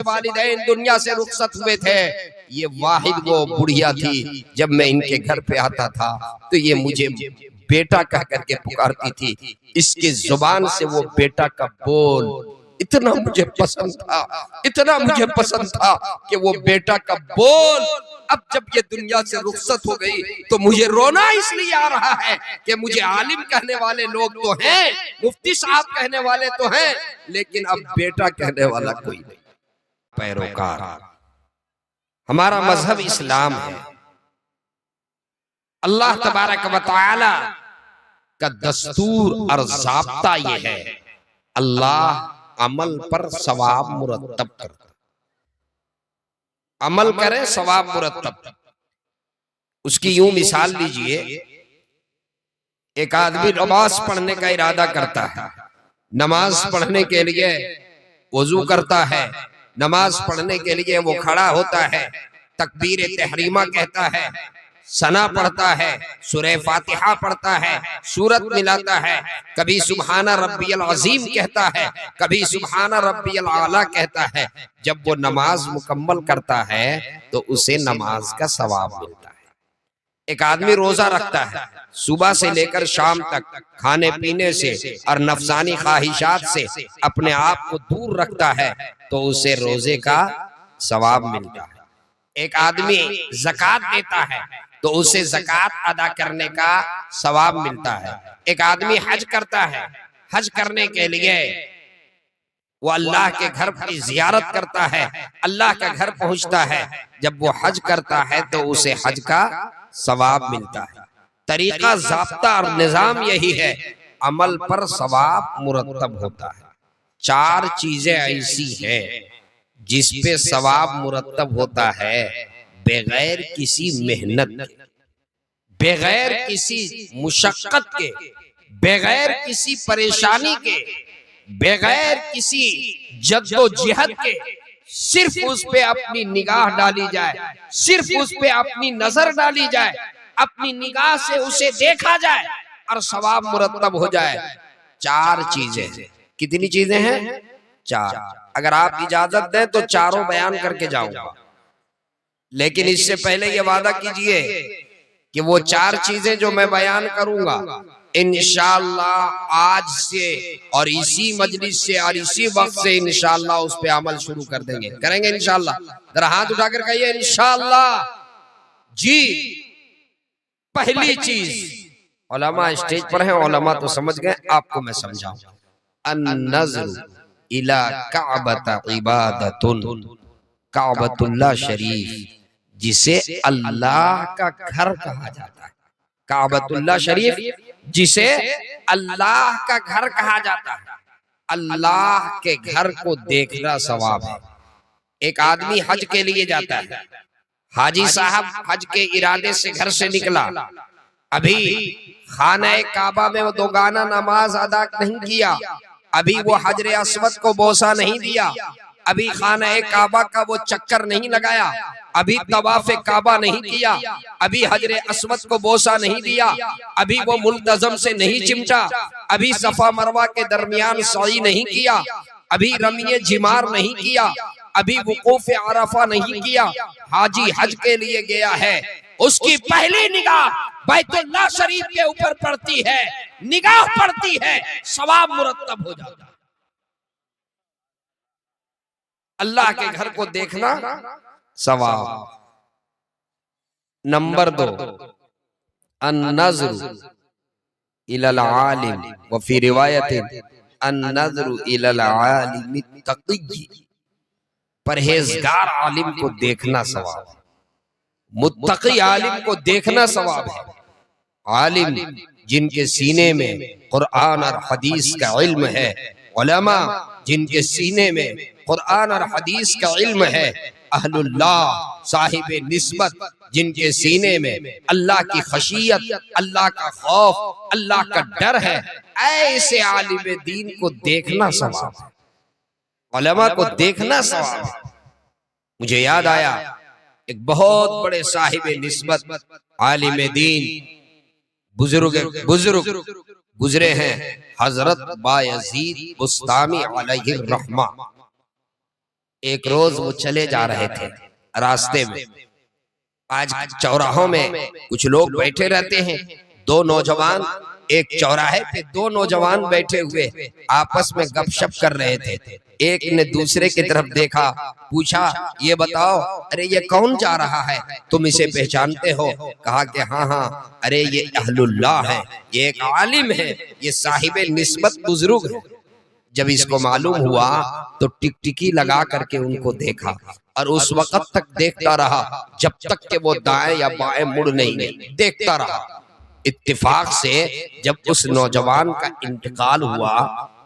वालिदैन दुनिया से रुखसत हुए थे, ये वाहिद वो बुढ़िया थी। जब मैं इनके घर पे आता था तो ये मुझे बेटा कह करके पुकारती थी। इसके जुबान से वो बेटा का बोल इतना मुझे पसंद था, इतना मुझे पसंद था कि वो बेटा का बोल अब जब ये दुनिया से रुखसत हो गई तो मुझे रोना इसलिए आ रहा है कि मुझे आलिम कहने वाले लोग तो हैं, मुफ्ती साहब कहने वाले तो हैं, लेकिन अब बेटा कहने वाला कोई नहीं। पैरोकार हमारा मजहब इस्लाम है। अल्लाह तबारक व तआला का दस्तूर और ज़ाब्ता ये है, अल्लाह अमल पर सवाब मुरत्तब करता, अमल करें सवाब मुरत्तब। उसकी यूं मिसाल लीजिए, एक आदमी नमाज पढ़ने का इरादा करता है, नमाज पढ़ने के लिए वजू करता है, नमाज पढ़ने के लिए वो खड़ा होता है, तकबीर तहरीमा कहता है, सना पढ़ता है, सूरह फातिहा पढ़ता है, सूरत मिलाता है, कभी सुबहाना रब्बियल अजीम कहता है, कभी सुबहाना रब्बियल आला कहता है। जब वो नमाज मुकम्मल करता है तो उसे नमाज का सवाब मिलता है। एक आदमी रोजा रखता है, सुबह से लेकर शाम तक खाने पीने से और नफसानी ख्वाहिशात से अपने आप को दूर रखता है तो उसे रोजे का सवाब मिलता है। एक आदमी ज़कात देता है तो उसे ज़कात अदा करने का सवाब मिलता है। एक आदमी हज करता है, हज करने के लिए वो अल्लाह के घर की जियारत करता है, अल्लाह का घर पहुंचता है। जब वो हज करता है तो उसे हज का सवाब मिलता है। तरीका ज़ाब्ता और निज़ाम यही है, अमल पर सवाब मुरत्तब होता है। चार चीजें ऐसी हैं जिस पे सवाब मुरत्तब होता है बगैर किसी मेहनत के, बगैर किसी मुशक्कत के, बगैर किसी परेशानी के, बगैर किसी जद्दोजहद के। सिर्फ उस पे अपनी निगाह डाली जाए, सिर्फ उस पे अपनी नजर डाली जाए, अपनी निगाह से उसे देखा जाए और सवाब मुरत्तब हो जाए। चार चीजें। कितनी चीजें हैं? चार। अगर आप इजाजत दें तो चारों बयान करके जाऊंगा, लेकिन इससे पहले ये वादा कीजिए कि वो चार चीजें जो मैं बयान करूंगा इंशाअल्लाह आज से और इसी मजलिस से और इसी वक्त से इंशाअल्लाह उस पे अमल शुरू कर देंगे, करेंगे इंशाअल्लाह। जरा हाथ उठाकर कहिए इंशाअल्लाह जी। पहली चीज, उलमा स्टेज पर हैं, उलमा तो समझ गए, आपको मैं समझाऊं। अन-नज़्र इला काबत इबादतुन, काबतुल्लाह शरीफ जिसे अल्लाह का घर कहा जाता है, काबतुल्लाह शरीफ जिसे अल्लाह का घर कहा जाता है। अल्लाह के घर को देखना सवाब है। एक आदमी हज के लिए जाता है, हाजी साहब हज के इरादे से घर से निकला, अभी खाना काबा में वो दोगाना नमाज अदा नहीं किया, अभी वो हजरे अस्वद को बोसा नहीं दिया, अभी खाना काबा का वो चक्कर नहीं लगाया, अभी तवाफ काबा नहीं किया, अभी हजरे अस्वद को बोसा नहीं दिया, अभी वो मुल्तजम से नहीं चिमटा, अभी सफा मरवा के दरमियान सई नहीं किया, अभी रमिए जिमार नहीं किया, अभी वुकूफ अरफा नहीं किया, हाजी हज के लिए गया है, उसकी पहली निगाह बैतुल्लाह शरीफ के ऊपर पड़ती है, निगाह पड़ती है, सवाब मुरत्तब हो जाता है। अल्लाह के घर को देखना सवाब। नंबर 2, अन-नज़्र इलल आलिम व फी रिवायत अन-नज़्र इलल आलिम तक़ी, परहेजगार आलिम को देखना सवाब है, मुत्तकी आलिम को देखना सवाब है। आलिम जिनके सीने में कुरान और हदीस का इल्म है, उलमा जिनके सीने में कुरान और हदीस का इल्म है, अहलुल्लाह साहिब निस्बत जिनके सीने में अल्लाह की खशियत, अल्लाह का खौफ, अल्लाह का डर है, ऐसे आलिम दीन को देखना सवाब है, उलमा को देखना सवाब है। मुझे याद आया एक बहुत बड़े साहिब निस्बत आलिम दीन बुजुर्ग गुजरे हैं, हजरत बायजीद बुस्तामी अलैहि रहमा। एक रोज वो चले जा रहे थे रास्ते में। आज चौराहों में कुछ लोग बैठे रहते हैं। दो नौजवान एक चौराहे पे, दो नौजवान बैठे हुए आपस में गपशप कर रहे थे। एक ने दूसरे की तरफ देखा, पूछा, ये बताओ, अरे ये कौन जा रहा है, तुम इसे पहचानते हो? कहा कि हाँ हाँ, अरे ये अहलुल्लाह है, ये एक आलिम है, ये साहिबे निस्बत बुजुर्ग है। जब इसको मालूम हुआ तो टिकटिकी लगा करके उनको देखा और उस वक्त तक देखता रहा जब तक कि वो दाएं या बाएं मुड़ नहीं गई, देखता रहा। इत्तेफाक से जब उस नौजवान का इंतकाल हुआ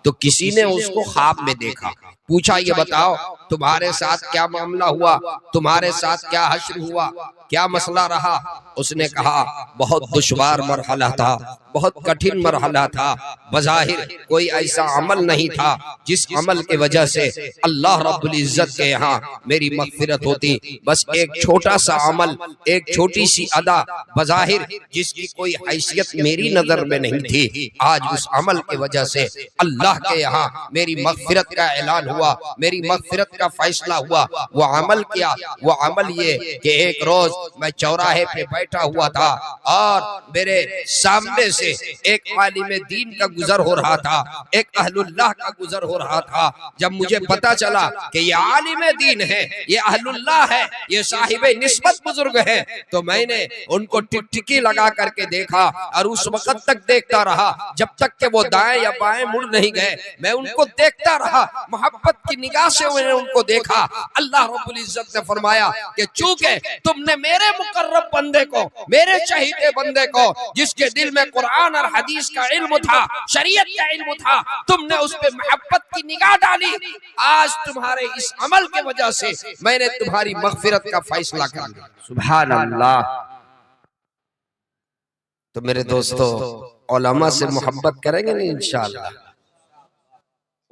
तो किसी ने उसको ख्वाब में देखा। पूछा, ये बताओ तुम्हारे साथ क्या मामला हुआ, तुम्हारे साथ क्या हश्र हुआ, क्या मसला रहा? उसने कहा, बहुत दुश्वार मरहला था, बहुत कठिन मरहला था। बज़ाहिर कोई ऐसा अमल नहीं था जिस अमल की वजह से अल्लाह रब्बुल इज्जत के यहाँ मेरी मग़फ़िरत होती। बस एक छोटा सा अमल, एक छोटी सी अदा, बज़ाहिर जिसकी कोई हैसियत मेरी नजर में नहीं थी, आज उस अमल की वजह से अल्लाह के यहाँ मेरी मग़फ़िरत का ऐलान हुआ, मेरी मग़फ़िरत का फैसला हुआ। वो अमल किया, वो अमल ये कि एक रोज मैं चौराहे पे बैठा हुआ था और मेरे सामने से एक आलिम दीन का गुजर हो रहा था, एक अहलुल्लाह का गुजर हो रहा था। जब मुझे पता चला कि ये आलिम दीन है, ये अहलुल्लाह है, ये साहिबे निस्बत बुजुर्ग है, तो मैंने उनको टिकटिकी लगा करके देखा और उस वक्त तक देखता रहा जब तक कि वो दाएं या बाएं मुड़ नहीं गए। मैं उनको देखता रहा, मोहब्बत की निगाह से मैंने उनको देखा। अल्लाह रब्बुल इज्जत ने फरमाया कि चूंकि तुमने मेरे मुकर्रब बंदे को, मेरे चहीते बंदे को, जिसके दिल में कुरान और हदीस का इल्म था, शरीयत का इल्म था, तुमने उस पे मोहब्बत की निगाह डाली। आज तुम्हारे इस अमल के वजह से मैंने तुम्हारी मग़फ़िरत का फैसला कर लिया। सुभान अल्लाह। तो मेरे दोस्तों, उलमा से मोहब्बत करेंगे नहीं इंशाअल्लाह,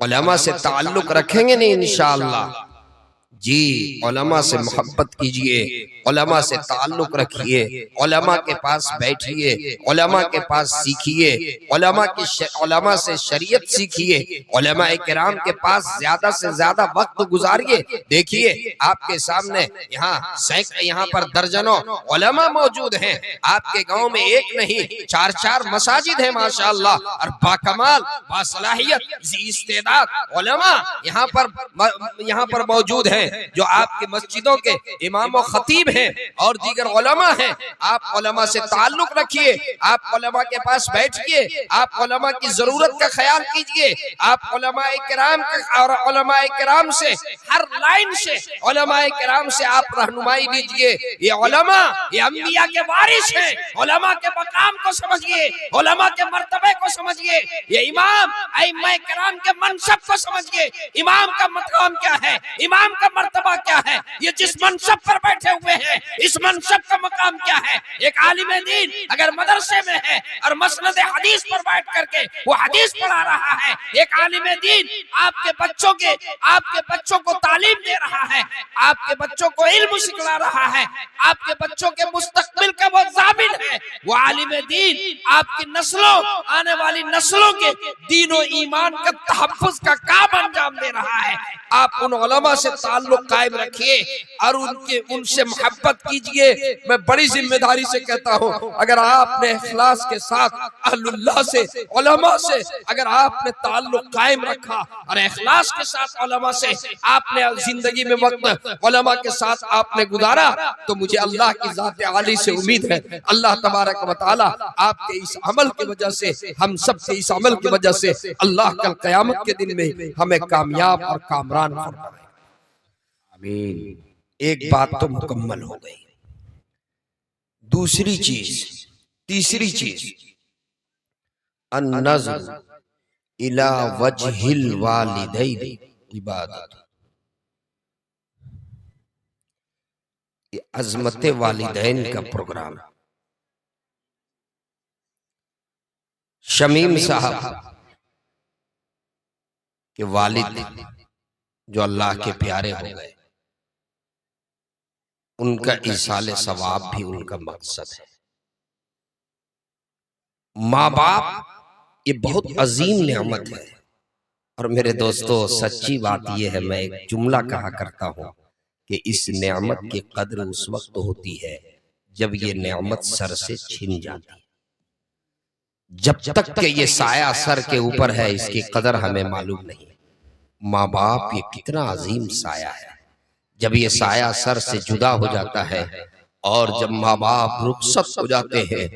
उलमा से ताल्लुक रखेंगे नहीं इंशाअल्लाह। जी, उलमा से मोहब्बत कीजिए, उलमा से ताल्लुक रखिए, उलमा के पास बैठिए, उलमा के पास सीखिए, उलमा से शरीयत सीखिए, उलमा किराम के पास ज्यादा से ज्यादा वक्त गुजारिए। देखिए आपके सामने यहाँ पर दर्जनों उलमा मौजूद हैं। आपके गांव में एक नहीं, चार चार मसाजिद हैं माशाअल्लाह, और बाकमाल, बासलाहियत, इस्तेदाद उलमा यहाँ पर मौजूद हैं, जो आपकी मस्जिदों के इमाम और खतीब हैं और दीगर उलमा हैं। आप उलमा से ताल्लुक रखिए, आप उलमा के पास बैठिए, आप उलमा की जरूरत का ख्याल कीजिए, आप उलमाए किराम और उलमाए किराम से, हर लाइन से उलमाए किराम से आप रहनुमाई लीजिए। ये उलमा, ये अंबिया के वारिस हैं। उलमा के मकाम को समझिए, उलमा के मर्तबे को समझिए। ये इमाम अइम्मा किराम के मनसब को समझिए। इमाम का मकाम क्या है, इमाम का मर्तबा क्या है, ये जिस मनसब पर बैठे हुए हैं, इस मनसब का मकाम क्या है। एक आलिम दीन अगर मदरसे में है और मसनद हदीस पर बैठ करके वो हदीस पढ़ा रहा है, एक आलिम दीन आपके बच्चों को तालीम दे रहा है, आपके बच्चों को इल्म सिखला रहा है, आपके बच्चों के मुस्तकबिल का वो ज़ामिन है। वो आलिम दीन आपकी नस्लों, आने वाली नस्लों के दीनो ईमान का तहफ़्फ़ुज़ का काम अंजाम दे रहा है। आप उन उलमा से ताल्लुक कायम रखिए और उनसे मोहब्बत कीजिए। मैं बड़ी जिम्मेदारी से कहता हूँ, अगर आपने इखलास के साथ अहलुल्लाह से, उलमा से अगर आपने ताल्लुक कायम रखा और इखलास के साथ उलमा से आपने जिंदगी में वक्त उलमा के साथ आपने गुजारा, तो मुझे अल्लाह की ज़ात आली से उम्मीद है, अल्लाह तबारक व तआला आपके इस अमल की वजह से, हम सब के इस अमल की वजह से अल्लाह कल क़यामत के दिन में हमें कामयाब और कामरान फरमाए। आमीन। एक बात तो मुकम्मल हो गई। दूसरी चीज, तीसरी चीज, अन्नज़्र इला वजहिल वालिदैन इबादत। अज़मत वालिदैन का प्रोग्राम। शमीम साहब के वालिद जो अल्लाह के प्यारे हो गए, उनका ईसाले सवाब भी उनका मकसद है। माँ बाप ये बहुत अजीम नेमत है। और मेरे दोस्तों सच्ची बात यह है, मैं एक जुमला कहा करता हूँ कि इस नेमत की कद्र उस वक्त होती है जब ये नेमत सर से छिन जाती है। जब तक के ये साया सर के ऊपर है इसकी कदर हमें मालूम नहीं। माँ बाप ये कितना अजीम साया है। जब ये साया सर से जुदा हो जाता है और जब माँ बाप रुखसत हो जाते हैं,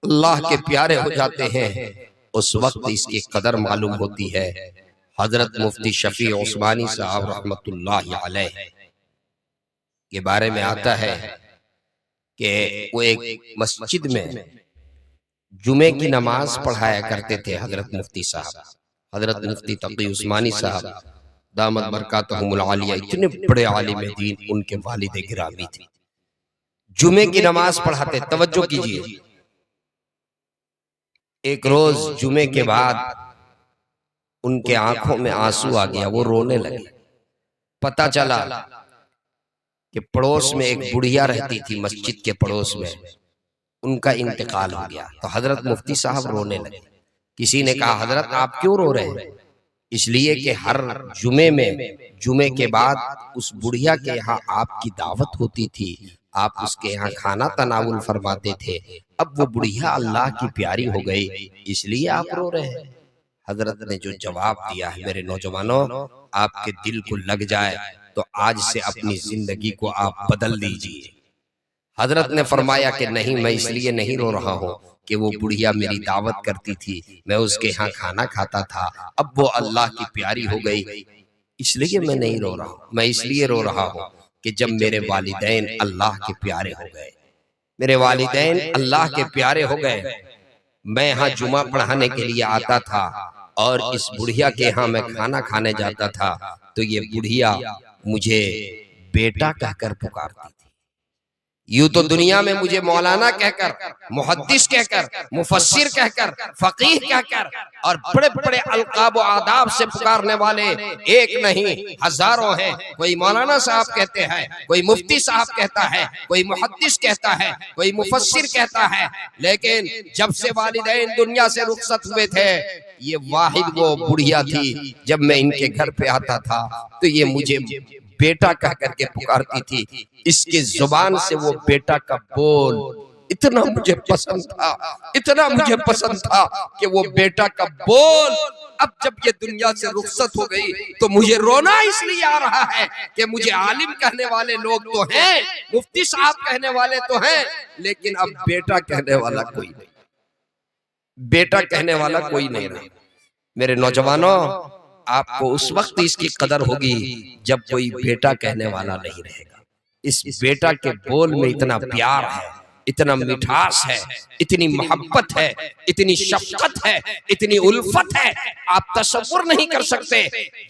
अल्लाह के प्यारे हो जाते हैं, उस वक्त इसकी कदर मालूम होती है। हजरत मुफ्ती शफी उस्मानी साहब रहमतुल्लाह अलैह के बारे में आता है कि वो एक मस्जिद में जुमे की नमाज पढ़ाया करते थे। हजरत मुफ्ती साहब, हजरत मुफ्ती तकी उस्मानी साहब दामत बरकातहुमुल आलिया, इतने बड़े आलिम दीन, उनके वालिद गिरामी थे। जुमे की नमाज पढ़ाते। तवज्जो कीजिए, एक रोज जुमे के बाद उनके आंखों में आंसू आ गया, वो रोने लगे। पता चला कि पड़ोस में एक बुढ़िया रहती थी, मस्जिद के पड़ोस में, उनका इंतकाल हो गया। तो हजरत मुफ्ती साहब रोने लगे। किसी ने कहा, हजरत आप क्यों रो रहे हैं? इसलिए कि हर जुमे में, जुमे के बाद उस बुढ़िया के यहाँ आपकी दावत होती थी, आप उसके यहाँ खाना तनावुल फरमाते थे। अब वो बुढ़िया अल्लाह की प्यारी हो गई, इसलिए आप रो रहे हैं। हजरत ने जो जवाब दिया है, मेरे नौजवानों, आपके दिल को लग जाए तो आज से अपनी जिंदगी को आप बदल लीजिए। हजरत ने फरमाया कि नहीं, मैं इसलिए नहीं रो रहा हूँ कि वो बुढ़िया मेरी दावत करती थी, मैं उसके यहाँ खाना खाता था, अब वो अल्लाह की प्यारी हो गई, इसलिए मैं नहीं रो रहा हूँ। मैं इसलिए रो रहा हूँ कि जब मेरे वालिदैन अल्लाह के प्यारे हो गए, मेरे वालिदैन अल्लाह के प्यारे हो गए, मैं यहाँ जुमा पढ़ाने के लिए आता था और इस बुढ़िया के यहाँ मैं खाना खाने जाता था, तो ये बुढ़िया मुझे बेटा कहकर पुकारती थी। यूं तो दुनिया में मुझे मौलाना कहकर, मुहद्दिस कहकर, मुफस्सिर कहकर, फकीह कहकर और बड़े बड़े अलकाब व आदाब से पुकारने वाले एक नहीं हजारों हैं। कोई मौलाना साहब कहते हैं, कोई मुफ्ती साहब कहता है, कोई मुहद्दिस कहता है, कोई मुफस्सिर कहता है, लेकिन जब से वालिदैन दुनिया से रुखसत हुए थे, ये वाहिद वो बुढ़िया थी, जब मैं इनके घर पे आता था तो ये मुझे बेटा कह करके पुकारती थी। इसके जुबान से वो बेटा का बोल इतना मुझे पसंद था, इतना मुझे पसंद था कि वो बेटा का बोल अब जब ये दुनिया से रुखसत हो गई तो मुझे रोना इसलिए आ रहा है कि मुझे आलिम कहने वाले लोग तो हैं, मुफ्ती साहब कहने वाले तो हैं, लेकिन अब बेटा कहने वाला कोई नहीं, बेटा कहने वाला कोई नहीं रहा। मेरे नौजवानों, आपको उस वक्त इसकी कदर होगी जब कोई बेटा कहने वाला नहीं रहेगा। इस बेटा के बोल में इतना प्यार है, इतना मिठास है, इतनी मोहब्बत है, इतनी शफकत है, इतनी उल्फत है, आप तसव्वुर नहीं कर सकते।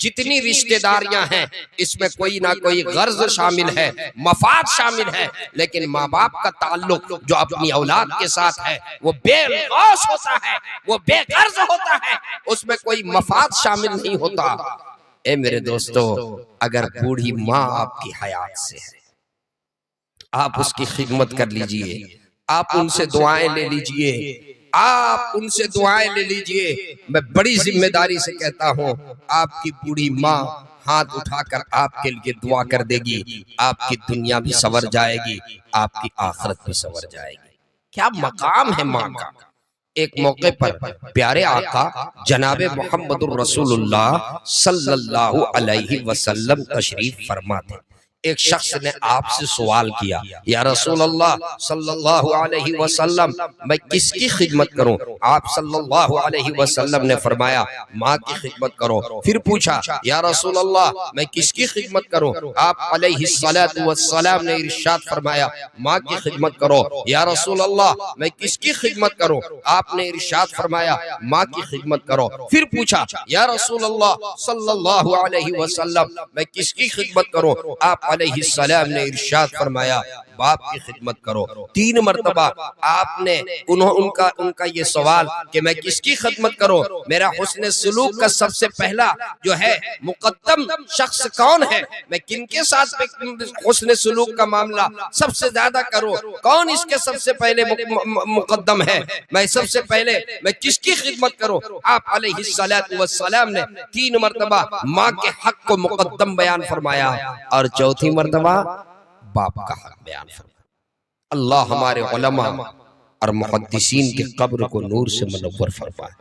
जितनी रिश्तेदारियां हैं इसमें कोई ना कोई गर्ज शामिल है, मफाद शामिल है, लेकिन माँ बाप का ताल्लुक जो अपनी औलाद के साथ है वो बेगौस होता है, वो बेगर्ज होता है, उसमें कोई मफाद शामिल नहीं होता। ए मेरे दोस्तों, अगर बूढ़ी माँ आपकी हयात से है, आप उसकी खिदमत कर लीजिए, आप उनसे दुआएं ले लीजिए, आप उनसे दुआएं ले लीजिए। मैं बड़ी जिम्मेदारी से कहता हूँ, आपकी बूढ़ी माँ हाथ उठाकर आपके लिए दुआ कर देगी, आपकी दुनिया भी संवर जाएगी, आपकी आखिरत भी संवर जाएगी। क्या मकाम है माँ का। एक मौके पर प्यारे आका जनाबे मोहम्मदुर रसूलुल्लाह सल्लल्लाहु अलैहि वसल्लम तशरीफ फरमा थे। एक शख्स ने आपसे सवाल किया, या रसूल अल्लाह सल्लल्लाहु अलैहि वसल्लम, मैं किसकी खिदमत करूं? आप सल्लल्लाहु अलैहि वसल्लम ने फरमाया, माँ की खिदमत करो। फिर पूछा, या रसूल अल्लाह, मैं किसकी खिदमत करूं? आप अलैहिस्सलातु वस्सलाम ने इरशाद फरमाया, माँ की खिदमत करो। या रसूल अल्लाह, मैं किसकी खिदमत करूं? आपने इरशाद फरमाया, माँ की खिदमत करो। फिर पूछा, या रसूल अल्लाह सल्लल्लाहु अलैहि वसल्लम, मैं किसकी खिदमत करूं? आप अलैहिस्सलाम ने इरशाद फरमाया, बाप की खिदमत करो। 3 मरतबा आपने उनका ये सवाल कि मैं किसकी खिदमत करूं, मेरा हुस्न सुलूक का सबसे पहला जो है मुकद्दम शख्स कौन है, मैं किनके साथ हुस्न सुलूक का मामला सबसे ज्यादा करूं, कौन इसके सबसे पहले मुकद्दम है, मैं सबसे पहले मैं किसकी खिदमत करूं। आप अलैहिस्सलातु वस्सलाम ने 3 मरतबा माँ के हक को मुकद्दम बयान फरमाया और चौथी मरतबा बाप का हक बयान फरमाया। अल्लाह हमारे उलमा और मुहद्दिसीन के कब्र को नूर से मुनव्वर फरमाए,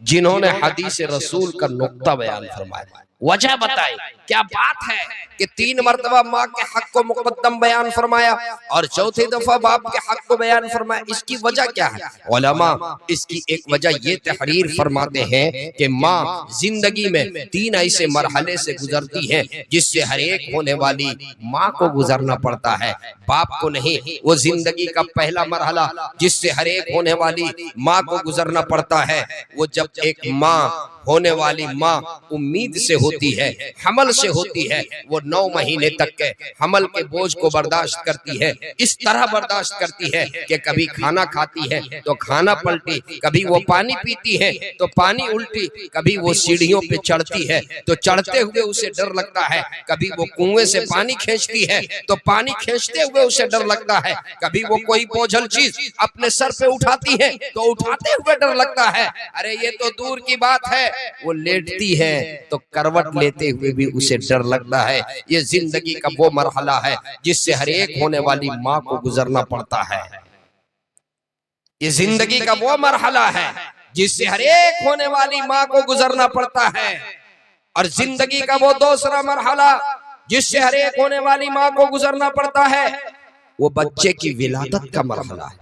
जिन्होंने हदीस रसूल का नुक्ता बयान फरमाया, वजह बताई क्या बात है कि 3 मरतबा माँ के हक को मुकद्दम बयान फरमाया और चौथी दफा बाप के हक को बयान फरमाया। इसकी वजह क्या है? उलमा इसकी एक वजह ये तहरीर फरमाते हैं कि माँ जिंदगी में 3 ऐसे मरहले से गुजरती है जिससे हर एक होने वाली माँ को गुजरना पड़ता है, बाप को नहीं। वो जिंदगी का पहला मरहला जिससे हर एक होने वाली माँ को गुजरना पड़ता है, वो जब एक माँ होने वाली माँ उम्मीद से होती है, हमल से होती है, वो 9 महीने तक के हमल के बोझ को बर्दाश्त करती है। इस तरह बर्दाश्त करती है कि कभी खाना खाती है तो खाना पलटी, कभी वो पानी पीती है तो पानी उल्टी, कभी वो सीढ़ियों पे चढ़ती है तो चढ़ते हुए उसे डर लगता है, कभी वो कुएं से पानी खींचती है तो पानी खींचते हुए उसे डर लगता है, कभी वो कोई बोझल चीज अपने सर पे उठाती है तो उठाते हुए डर लगता है। अरे ये तो दूर की बात है, वो लेटती है तो करवट लेते हुए भी उसे डर लगता है। ये जिंदगी का वो मरहला है जिससे हर एक होने वाली माँ को गुजरना पड़ता है। ये जिंदगी का वो मरहला है जिससे हर एक होने वाली माँ को गुजरना पड़ता है। और जिंदगी का वो दूसरा मरहला जिससे हर एक होने वाली माँ को गुजरना पड़ता है, वो बच्चे की विलादत का मरहला है,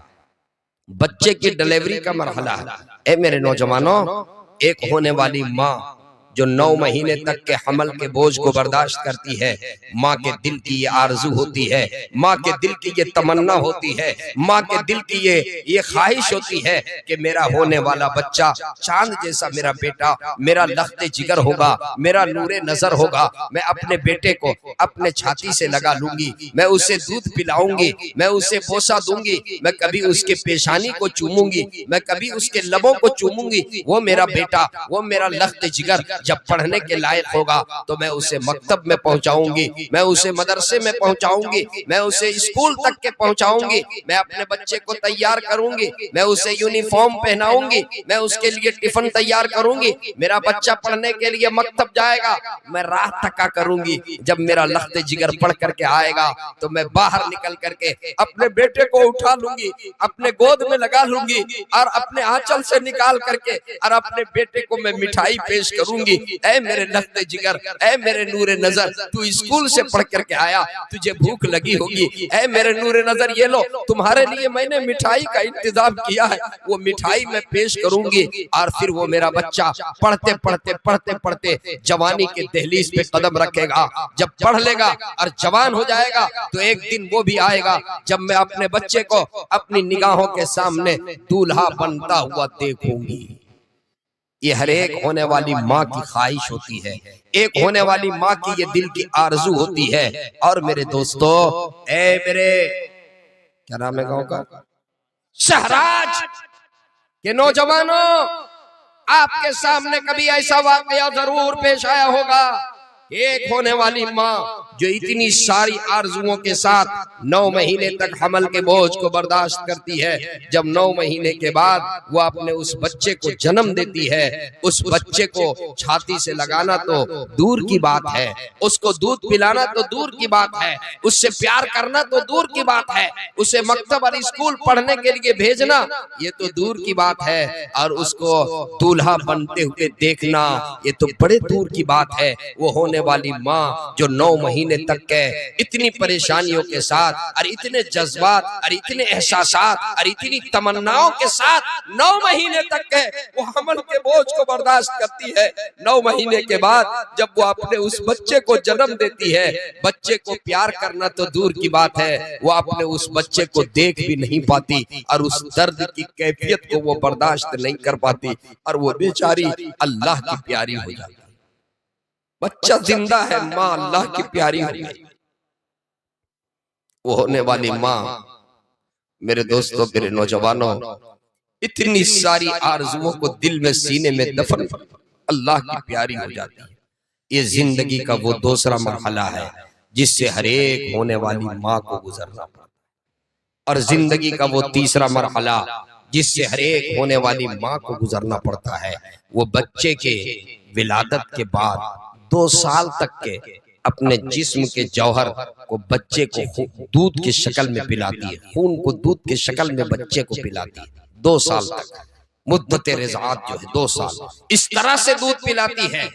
बच्चे की डिलीवरी का मरहला है। ए मेरे नौजवानों, एक होने वाली माँ जो 9 महीने तक के हमल के बोझ को बर्दाश्त करती है, माँ के दिल की ये आरजू होती है, माँ के दिल की ये तमन्ना होती है, माँ के दिल की ये ख्वाहिश होती है कि मेरा होने वाला बच्चा चांद जैसा मेरा बेटा, मेरा लख्ते जिगर होगा, मेरा नूरे नजर होगा। मैं अपने बेटे को अपने छाती से लगा लूंगी, मैं उसे दूध पिलाऊंगी, मैं उसे बोसा दूंगी, मैं कभी उसके पेशानी को चूमूंगी, मैं कभी उसके लबों को चूमूंगी। वो मेरा बेटा, वो मेरा लख्ते जिगर जब पढ़ने के लायक होगा तो मैं उसे मकतब में पहुंचाऊंगी, मैं उसे मदरसे में पहुंचाऊंगी, मैं उसे स्कूल तक के पहुंचाऊंगी, मैं अपने बच्चे को तैयार करूंगी, मैं उसे यूनिफॉर्म पहनाऊंगी, मैं उसके लिए टिफिन तैयार करूंगी। मेरा बच्चा पढ़ने के लिए मकतब जाएगा, मैं राह तका करूंगी। जब मेरा लख्ते जिगर पढ़ करके आएगा तो मैं बाहर निकल करके अपने बेटे को उठा लूंगी, अपने गोद में लगा लूंगी और अपने आंचल से निकाल करके और अपने बेटे को मैं मिठाई पेश करूंगी। ऐ मेरे लख्ते जिगर, ऐ मेरे नूरे नजर, तू स्कूल से पढ़ करके आया, तुझे भूख लगी होगी, ऐ मेरे नूरे नजर, ये लो तुम्हारे लिए मैंने मिठाई का इंतजाम किया है, वो मिठाई मैं पेश करूंगी। और फिर वो मेरा बच्चा पढ़ते पढ़ते पढ़ते पढ़ते जवानी के दहलीज पे कदम रखेगा। जब पढ़ लेगा और जवान हो जाएगा तो एक दिन वो भी आएगा जब मैं अपने बच्चे को अपनी निगाहों के सामने दूल्हा बनता हुआ देखूंगी। ये हर एक होने वाली माँ की ख्वाहिश होती है, एक होने वाली माँ की ये दिल की आरजू होती है। और मेरे दोस्तों, ए मेरे क्या नाम है गांव का, शहराज के नौजवानों, आपके सामने कभी ऐसा वाकया जरूर पेश आया होगा, एक होने वाली माँ जो इतनी सारी आरजुओं के साथ 9 महीने तक हमल के बोझ को बर्दाश्त करती है। जब 9 महीने के बाद वो अपने उस बच्चे को जन्म देती है, उस बच्चे को छाती से लगाना तो दूर की बात है, उसको दूध पिलाना तो दूर की बात है, उससे प्यार करना तो दूर की बात है, उसे मकतब और स्कूल पढ़ने के लिए भेजना ये तो दूर की बात है, और उसको दूल्हा बनते हुए देखना ये तो बड़े दूर की बात है। वो होने वाली माँ जो 9 महीने तक के इतनी परेशानियों के साथ और इतने जज्बात और इतने एहसासात और इतनी तमन्नाओं के साथ 9 महीने तक के वो हमल के बोझ को बर्दाश्त करती है। 9 महीने के बाद जब वो अपने उस बच्चे को जन्म देती है, बच्चे को प्यार करना तो दूर की बात है, वो अपने उस बच्चे को देख भी नहीं पाती और उस दर्द की कैफियत को वो बर्दाश्त नहीं कर पाती और वो बेचारी अल्लाह की प्यारी हो जाती। बच्चा जिंदा है, माँ अल्लाह की प्यारी हो गई। वो होने वाली माँ, मेरे दोस्तों, मेरे नौजवानों, इतनी सारी आरजुओं को दिल में सीने में दफन अल्लाह की प्यारी हो जाती है। ये जिंदगी का वो दूसरा मरहला है जिससे हर एक होने वाली माँ को गुजरना पड़ता है, और जिंदगी का वो तीसरा मरहला जिससे हर एक होने वाली माँ को गुजरना पड़ता है, वो बच्चे के विलादत के बाद 2 साल तक के अपने जिस्म के जौहर को बच्चे को दूध की शक्ल में पिलाती है, खून को दूध की शक्ल में बच्चे को पिलाती है 2 साल तक। मुद्दत रिज़ात जो है 2 साल, इस तरह से दूध पिलाती है,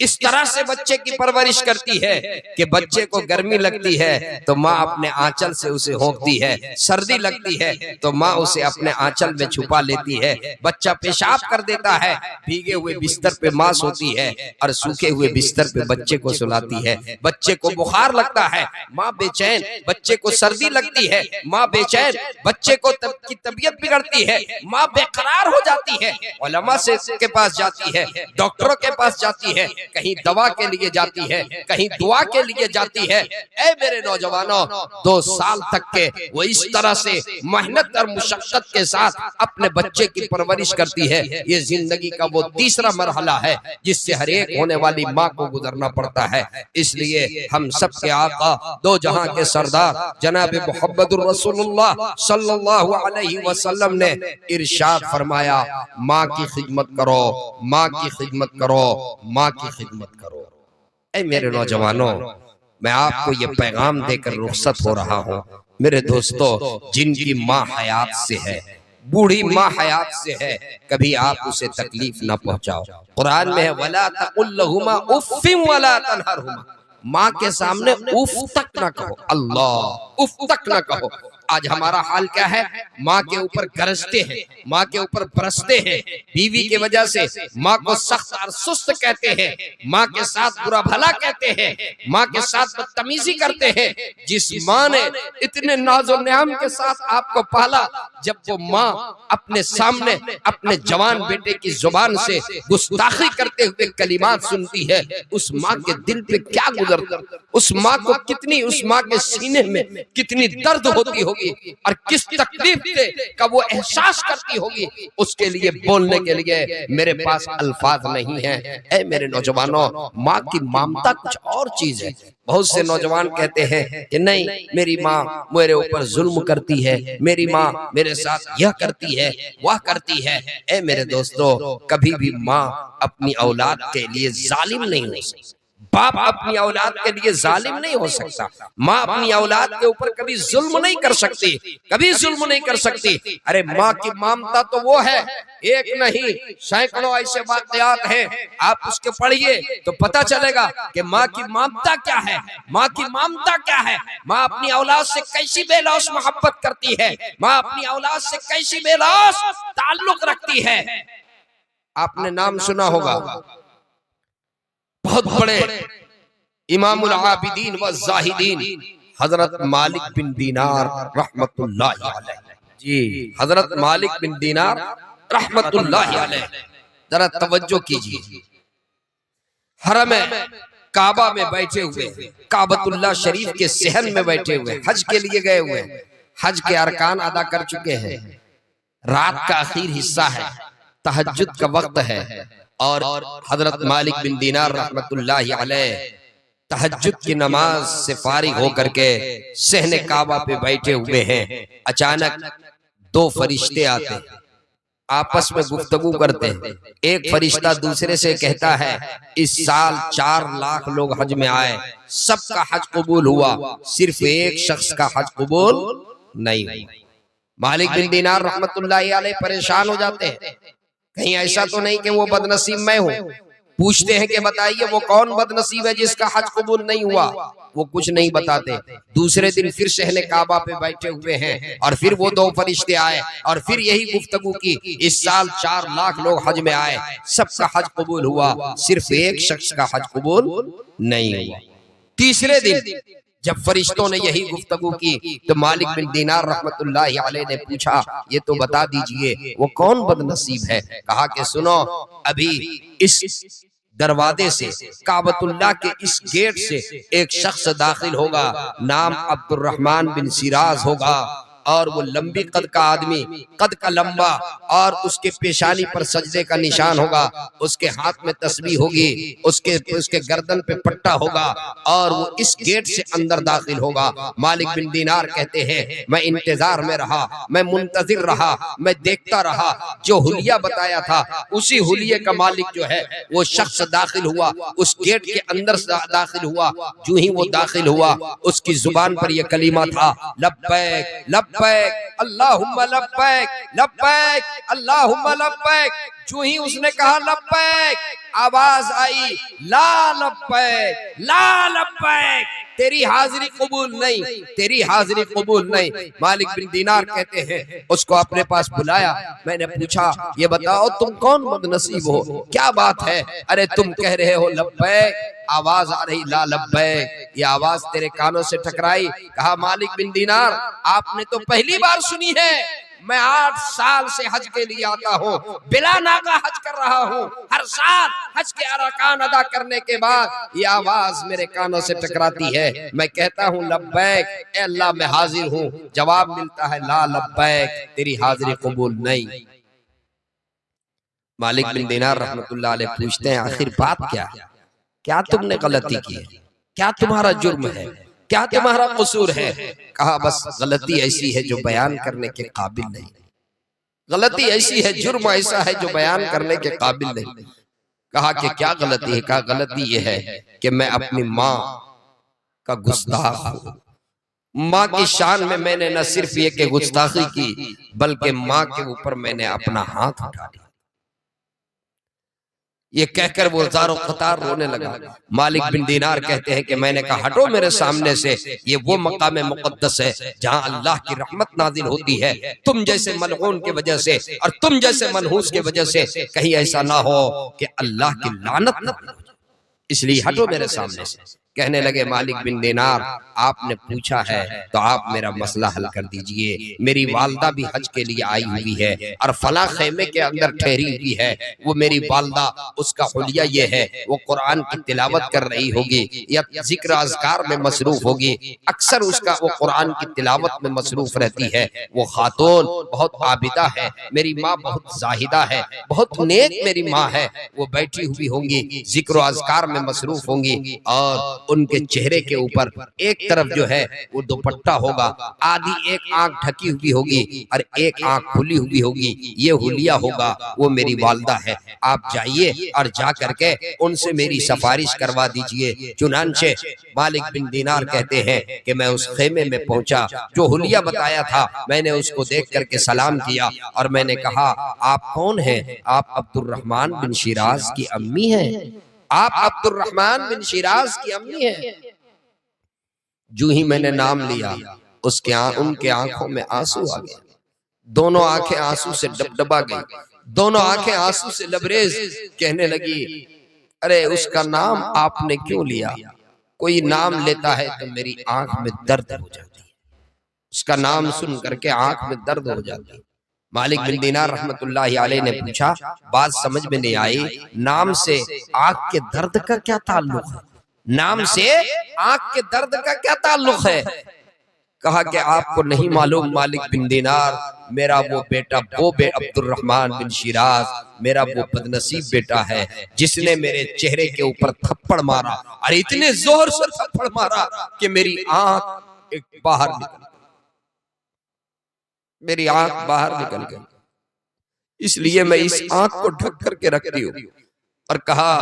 इस तरह से बच्चे की परवरिश करती है कि बच्चे को गर्मी लगती है तो माँ अपने आंचल से उसे होंकती है, सर्दी लगती है तो माँ उसे अपने आंचल में छुपा लेती है। बच्चा पेशाब कर देता है, भीगे हुए बिस्तर पे माँ सोती है और सूखे हुए बिस्तर पे बच्चे को सुलाती है। बच्चे को बुखार लगता है, माँ बेचैन, बच्चे को सर्दी लगती है, माँ बेचैन, बच्चे को की तबीयत बिगड़ती है, माँ बेकरार हो जाती है, उलमा से के पास जाती है, डॉक्टरों के पास जाती है, कहीं दवा के लिए जाती है, कहीं दुआ के लिए जाती है। ऐ मेरे नौजवानों, 2 साल तक के वो इस तरह से मेहनत और मुशक्कत के साथ अपने बच्चे की परवरिश करती है। ये जिंदगी का वो तीसरा मरहला है जिससे हर एक होने वाली माँ को गुजरना पड़ता है। इसलिए हम सबके आका, दो जहां के सरदार जनाब मुहम्मदुर रसूलुल्लाह सल्लल्लाहु अलैहि वसल्लम ने इरशाद फरमाया, माँ की खिदमत करो, माँ की खिदमत करो, माँ की खिदमत करो। ऐ मेरे नौजवानों, मैं आपको ये पैगाम देकर रुखसत हो रहा हूँ। मेरे दोस्तों, जिनकी माँ हयात से है, बूढ़ी माँ हयात से है, कभी आप उसे तकलीफ ना पहुंचाओ। कुरान में है, वला तकुल लहुमा उफ्फिन वला तनहरहुमा, माँ के सामने उफ तक ना कहो, अल्लाह, उफ तक ना कहो। आज हमारा हाल क्या है? माँ के ऊपर गरजते हैं, माँ के ऊपर बरसते हैं, बीवी की वजह से माँ को सख्त और सुस्त कहते हैं, माँ के साथ बुरा भला कहते हैं, माँ के साथ बदतमीजी करते हैं। जिस माँ ने इतने नाज़ो न्याम के साथ आपको पाला, जब वो माँ अपने सामने अपने जवान बेटे की जुबान से गुस्ताखी करते हुए कलिमात सुनती है, उस माँ के दिल पे क्या गुजरता, उस माँ को कितनी, उस माँ के सीने में कितनी दर्द होती होगी और किस तकलीफ से का वो एहसास करती होगी, उसके लिए बोलने के लिए मेरे पास अल्फाज नहीं है। ऐ मेरे नौजवानों, माँ की ममता कुछ और चीज है। बहुत से नौजवान कहते हैं कि नहीं, मेरी माँ मेरे ऊपर जुल्म करती है, मेरी माँ मेरे साथ यह करती है, वह करती है। ऐ मेरे दोस्तों, कभी भी माँ अपनी औलाद के लिए जालिम नहीं हो सकती, बाप अपनी औलाद के लिए जालिम नहीं हो सकता, माँ अपनी औलाद के ऊपर कभी जुल्म नहीं कर सकती, कभी जुल्म नहीं कर सकती। अरे माँ की ममता तो वो है, एक नहीं सैकड़ों ऐसे वाकयात हैं, आप उसके पढ़िए तो पता चलेगा कि माँ की ममता क्या है, माँ की ममता क्या है। माँ अपनी औलाद से कैसी बेलौस मोहब्बत करती है, माँ अपनी औलाद से कैसी बेलौस ताल्लुक रखती है। आपने नाम सुना होगा, बहुत बड़े इमामुल आबिदीन व जाहिदीन हजरत मालिक बिन दीनार रहमतुल्लाहि अलैह। जी, हजरत मालिक बिन दीनार रहमतुल्लाहि अलैह, जरा तवज्जो कीजिए। हरम काबा में बैठे हुए, काबतुल्लाह शरीफ के सहन में बैठे हुए, हज के लिए गए हुए, हज के अरकान अदा कर चुके हैं, रात का आखिर हिस्सा है, तहज्जुद का वक्त है, और हजरत मालिक बिन दीनार रहमतुल्लाहि अलैह तहज्जुद की नमाज से फारिग होकर के सहने काबा पे बैठे हुए हैं। अचानक 2 फरिश्ते आते हैं, आपस में गुफ्तगू करते हैं। एक फरिश्ता दूसरे से कहता है, इस साल 4 लाख लोग हज में आए, सबका हज कबूल हुआ, सिर्फ एक शख्स का हज कबूल नहीं हुआ। मालिक बिन दीनार रहमतुल्लाहि अलैह परेशान हो जाते हैं, कहीं ऐसा तो नहीं कि वो बदनसीब मैं हूँ। पूछते हैं कि बताइए वो कौन बदनसीब है जिसका हज कबूल नहीं हुआ। वो कुछ नहीं बताते। दूसरे दिन फिर शहने काबा पे बैठे हुए हैं और फिर वो 2 फरिश्ते आए और फिर यही गुफ्तगू की, इस साल 4 लाख लोग हज में आए, सबका हज कबूल हुआ, सिर्फ एक शख्स का हज कबूल नहीं हुआ। तीसरे दिन जब फरिश्तों ने यही गुफ्तगू की तो मालिक बिन दीनार रहमतुल्लाहि अलैह ने पूछा, ये तो बता दीजिए वो कौन बदनसीब है। कहा कि सुनो, अभी इस दरवाजे से, काबतुल्लाह के इस गेट से एक शख्स दाखिल होगा, नाम अब्दुर्रहमान बिन सिराज होगा, और वो लंबी कद का आदमी, कद का लंबा, और उसके पेशानी पर सजदे का निशान होगा, उसके हाथ में तस्बीह होगी, उसके गर्दन पे पट्टा होगा, और वो इस गेट से अंदर दाखिल होगा। मालिक बिन दीनार कहते हैं मैं इंतजार में रहा, मैं मुंतजिर रहा, मैं देखता रहा, जो हुलिया बताया था उसी हुलिये का मालिक जो है वो शख्स दाखिल हुआ, उस गेट के अंदर दाखिल हुआ। जो ही वो दाखिल हुआ उसकी जुबान पर यह कलीमा था, लब्बैक लब्बैक अल्लाहुम्मा लब्बैक लब्बैक अल्लाहुम्मा लब्बैक। जो ही उसने कहा लब्बैक, आवाज आई ला लब्बैक ला लब्बैक, तेरी हाजिरी कबूल नहीं, तेरी हाजिरी कबूल नहीं। मालिक बिन दीनार कहते हैं उसको अपने पास बुलाया, मैंने पूछा ये बताओ तुम कौन बदनसीब हो, क्या बात है? अरे तुम कह रहे हो लब्बैक, आवाज आ रही ला लब्बैक, ये आवाज तेरे कानों से टकराई। कहा मालिक बिन दीनार आपने तो पहली बार सुनी है, मैं 8 साल से हज के लिए आता हूँ, बिला नागा हज कर रहा हूँ, हर साल हज के अरकान अदा करने के बाद ये आवाज मेरे कानों से टकराती है, मैं कहता हूँ लब्बैक ए अल्लाह मैं हाजिर हूँ, जवाब मिलता है ला लब्बैक, तेरी हाजिरी कबूल नहीं। मालिक बिन दीनार रहमतुल्लाह अलैह पूछते हैं आखिर बात क्या है, क्या तुमने गलती की है, क्या तुम्हारा जुर्म है, क्या तुम्हारा कसूर है? कहा बस गलती ऐसी है जो बयान करने के काबिल नहीं, गलती ऐसी है, जुर्म ऐसा है जो बयान करने के काबिल नहीं। कहा कि क्या गलती है? कहा गलती यह है कि मैं अपनी माँ का गुस्ताख हूँ, माँ की शान में मैंने न सिर्फ ये कि गुस्ताखी की बल्कि माँ के ऊपर मैंने अपना हाथ उठा दिया। ये कहकर वो ज़ारो क़तार रोने लगा। मालिक बिन दीनार कहते हैं कि मैंने कहा हटो मेरे सामने से, ये वो मकाम मुक़द्दस है जहां अल्लाह की रहमत नाजिल होती है, तुम जैसे मलऊन की वजह से और तुम जैसे मनहूस की वजह से कहीं ऐसा ना हो कि अल्लाह की लानत ना हो, इसलिए हटो मेरे सामने से। कहने लगे मालिक बिन दीनार आपने पूछा है तो आप मेरा मसला हल कर दीजिए, मेरी वालदा भी हज के लिए आई हुई है और फला खेमे के अंदर ठहरी हुई है, वो मेरी वालदा उसका हुलिया ये है वो कुरान की तिलावत कर रही होगी या जिक्र अज़कार में मसरूफ होगी, अक्सर उसका वो कुरान की तिलावत में मसरूफ रहती है, वो खातून बहुत आबिदा है, मेरी माँ बहुत जाहिदा है, बहुत नेक मेरी माँ है, वो बैठी हुई होंगी जिक्र अज़कार में मसरूफ होंगी और उनके चेहरे के ऊपर एक तरफ जो है वो दुपट्टा होगा, आधी एक आंख ढकी हुई होगी और एक आंख खुली हुई होगी, ये हुलिया होगा, वो मेरी वालदा है। आप जाइए और जा करके उनसे मेरी सिफारिश करवा दीजिए। चुनांचे मालिक बिन दीनार कहते हैं कि मैं उस खेमे में पहुंचा, जो हुलिया बताया था मैंने उसको देख करके सलाम किया और मैंने कहा आप कौन हैं? आप अब्दुर्रहमान बिन शिराज की अम्मी हैं, आप अब्दुर्रहमान बिन शिराज की अम्मी हैं। जो ही मैंने नाम लिया उनके आंखों में आंसू आ गए, दोनों आंखें आंसू से डबडबा गई, दोनों आंखें आंसू से लबरेज, कहने लगी अरे उसका नाम आपने क्यों लिया? कोई नाम लेता है तो मेरी आंख में दर्द हो जाती है, उसका नाम सुन करके आंख में दर्द हो जाती है। मालिक बिन दीनार रहमतुल्लाहि अलैह ने पूछा बात समझ में नहीं आई, नाम से आंख के दर्द का क्या ताल्लुक है? नाम से आंख के दर्द का क्या ताल्लुक है? कहा कि आपको नहीं मालूम मालिक बिन दीनार, मेरा वो बेटा अब्दुर्रहमान बिन शिराज मेरा वो बदनसीब बेटा है जिसने मेरे चेहरे के ऊपर थप्पड़ मारा और इतने जोर से थप्पड़ मारा कि मेरी आंख एक बाहर निकल, मेरी आंख बाहर निकल गई, इसलिए मैं इस आंख को ढक करके रखती हूँ। और कहा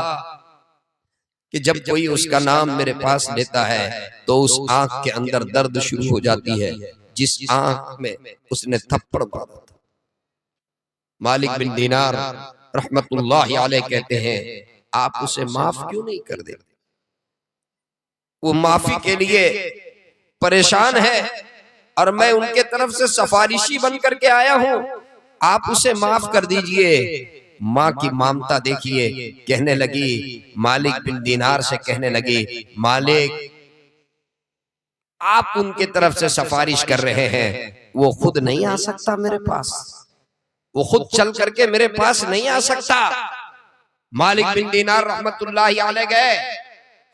कि जब कोई उसका नाम मेरे पास लेता है तो उस आंख के अंदर दर्द शुरू हो जाती है जिस आंख में उसने थप्पड़ मारा था। मालिक बिन दीनार रहमतुल्लाहि अलैह कहते हैं आप उसे माफ क्यों नहीं कर देते? वो माफी के लिए परेशान है और मैं उनके तरफ से सफारिशी बन करके आया हूं, आप उसे माफ कर दीजिए। माँ की ममता देखिए, कहने लगी मालिक बिन दीनार से कहने लगी मालिक आप उनके तरफ से सफारिश कर रहे हैं, वो खुद नहीं आ सकता मेरे पास, वो खुद चल करके मेरे पास नहीं आ सकता, मालिक बिन दीनार रहमतुल्लाहि अलैह गए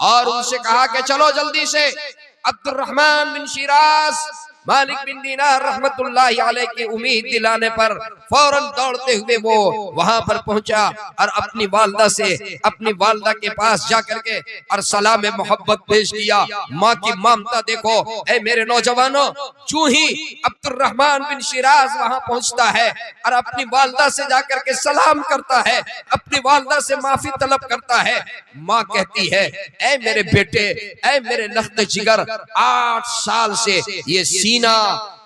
और उनसे कहा कि चलो जल्दी से। अब्दुर्रहमान बिन शिराज मालिक बिन दीनार रहमतुल्लाहि अलैह की उम्मीद दिलाने पर फौरन दौड़ते हुए वो वहां पर पहुंचा और अपनी वालदा के पास जाकर के और सलाम मोहब्बत पेश किया। माँ की ममता देखो। ऐ मेरे नौजवानों, जो ही अब्दुर्रहमान बिन शिराज वहां पहुंचता है और अपनी वालदा से जाकर के सलाम करता है, अपनी वालदा से माफी तलब करता है, माँ कहती है ऐ मेरे बेटे, ऐ मेरे लख्त जिगर, 8 साल से ये सीना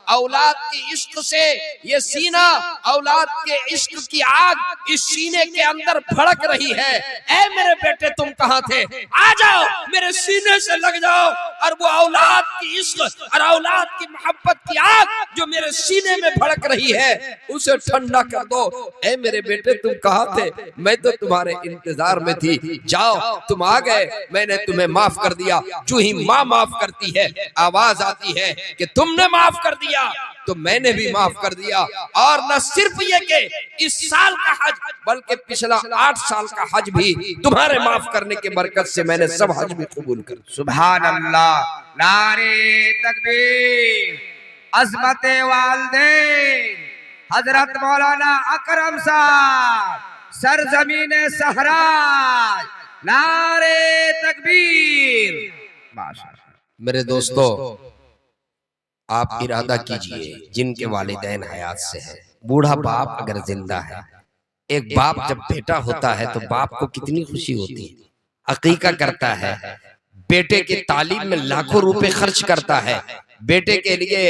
औलाद की इश्क से, ये सीना औलाद के इश्क की आग इस सीने के अंदर भड़क रही है। ऐ मेरे बेटे तुम कहाँ थे? आ जाओ, मेरे सीने से लग जाओ और वो औलाद की इश्क और औलाद की मोहब्बत की आग जो मेरे सीने में भड़क रही है उसे ठंडा कर दो। ऐ मेरे बेटे तुम कहाँ थे? मैं तो तुम्हारे इंतजार में थी। जाओ, तुम आ गए, मैंने तुम्हें माफ कर दिया। जो ही माँ माफ करती है, आवाज आती है कि तुमने माफ कर दिया तो मैंने भी माफ कर दिया। और न सिर्फ ये कि इस साल का हज बल्कि पिछला 8 साल का हज भी तुम्हारे माफ करने के बरकत से मैंने सब हज भी कबूल कर। सुभान अल्लाह, नारे तकबीर, अज़मत वालिदैन हजरत मौलाना अकरम साहब, सरजमीन सहरा, नारे तकबीर। माशाअल्लाह। मेरे दोस्तों, आप इरादा कीजिए जिनके वालिदैन हयात से हैं, बूढ़ा बाप अगर जिंदा है, एक बाप जब बेटा होता है तो बाप को कितनी खुशी होती है, अकीका करता है, बेटे की तालीम में लाखों रुपए खर्च करता है, बेटे के लिए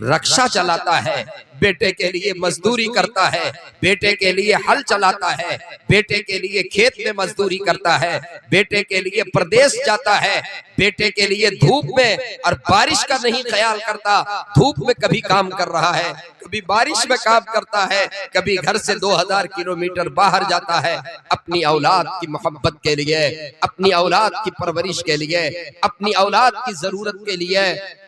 रक्षा चलाता है, बेटे के लिए मजदूरी करता है, बेटे के लिए हल चलाता है, बेटे के लिए खेत में मजदूरी करता है, बेटे के लिए प्रदेश जाता है, बेटे के लिए धूप में और बारिश का नहीं ख्याल करता, धूप में कभी काम कर रहा है, कभी बारिश में काम करता है, कभी घर से 2000 किलोमीटर बाहर जाता है अपनी औलाद की मोहब्बत के लिए, अपनी औलाद की परवरिश के लिए, अपनी औलाद की जरूरत के लिए।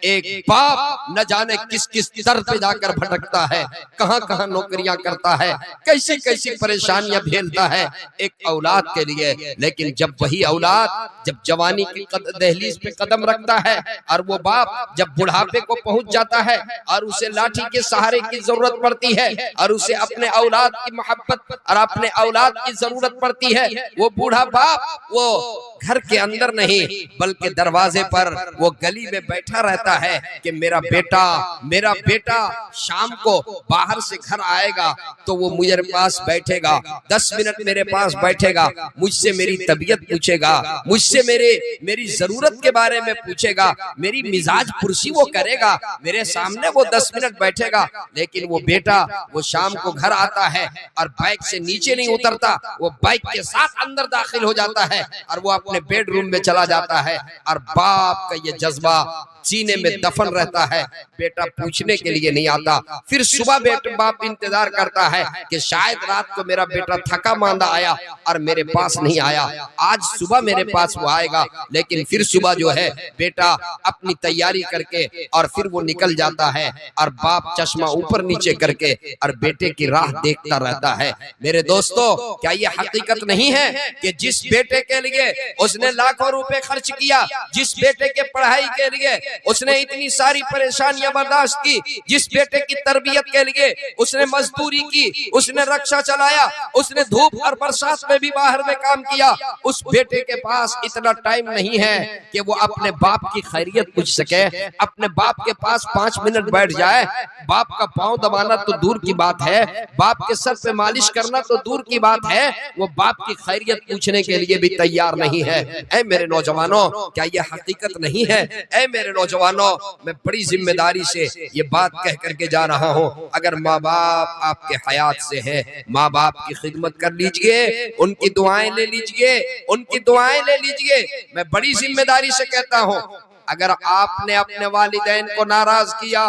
एक बाप न जाने किस किस दर पे जाकर भटकता है, कहां कहां नौकरियां करता है, कैसी कैसी परेशानियां झेलता है एक औलाद के लिए। लेकिन जब वही औलाद जब जवानी की दहलीज पे कदम रखता है और वो बाप जब बुढ़ापे को पहुंच जाता है और उसे लाठी के सहारे की जरूरत पड़ती है और उसे अपने औलाद की मोहब्बत और अपने औलाद की जरूरत पड़ती है, वो बूढ़ा बाप वो घर के अंदर नहीं बल्कि दरवाजे पर, वो गली में बैठा रहता है कि मेरा बेटा शाम को बाहर से घर आएगा तो वो मेरे पास बैठेगा, 10 मिनट मेरे पास बैठेगा, मुझसे मेरी तबीयत पूछेगा, मुझसे मेरी जरूरत के बारे में पूछेगा, मेरी मिजाज पुरसी वो करेगा, मेरे सामने वो 10 मिनट बैठेगा। लेकिन वो बेटा वो शाम को घर आता है और बाइक से नीचे नहीं उतरता, वो बाइक के साथ अंदर दाखिल हो जाता है और वो अपने बेडरूम में चला जाता है और बाप का ये जज्बा सीने में दफन रहता है, बेटा पूछने के लिए नहीं आता। फिर सुबह बाप इंतजार करता है कि शायद रात को मेरा बेटा थका मांदा आया और मेरे पास नहीं आया, आज सुबह मेरे पास वो आएगा। लेकिन फिर सुबह जो है बेटा अपनी तैयारी करके और फिर वो निकल जाता है और बाप चश्मा ऊपर नीचे करके और बेटे की राह देखता रहता है। मेरे दोस्तों, क्या ये हकीकत नहीं है कि जिस बेटे के लिए उसने लाखों रुपए खर्च किया, जिस बेटे के पढ़ाई के लिए उसने इतनी सारी परेशानियां बर्दाश्त की, जिस बेटे की तरबियत के लिए उसने मजदूरी की, उसने रक्षा चलाया, उसने धूप और बरसात में भी बाहर में काम किया, उस बेटे के पास इतना टाइम नहीं है कि वो अपने बाप की खैरियत पूछ सके, अपने बाप के पास 5 मिनट बैठ जाए। बाप का पांव दबाना तो दूर की बात है, बाप के सर पे मालिश करना तो दूर की बात है, वो बाप की खैरियत पूछने के लिए भी तैयार नहीं है। ऐ मेरे नौजवानों, क्या ये हकीकत नहीं है? ऐ मेरे नौजवानों, मैं बड़ी जिम्मेदारी से ये बात कह करके जा रहा हूँ, अगर माँ बाप आपके हयात से है, माँ बाप की खिदमत कर लीजिए, उनकी दुआएं ले लीजिए, उनकी दुआएं ले लीजिए। मैं बड़ी जिम्मेदारी से कहता हूँ, अगर आपने अपने वालिदैन को नाराज किया,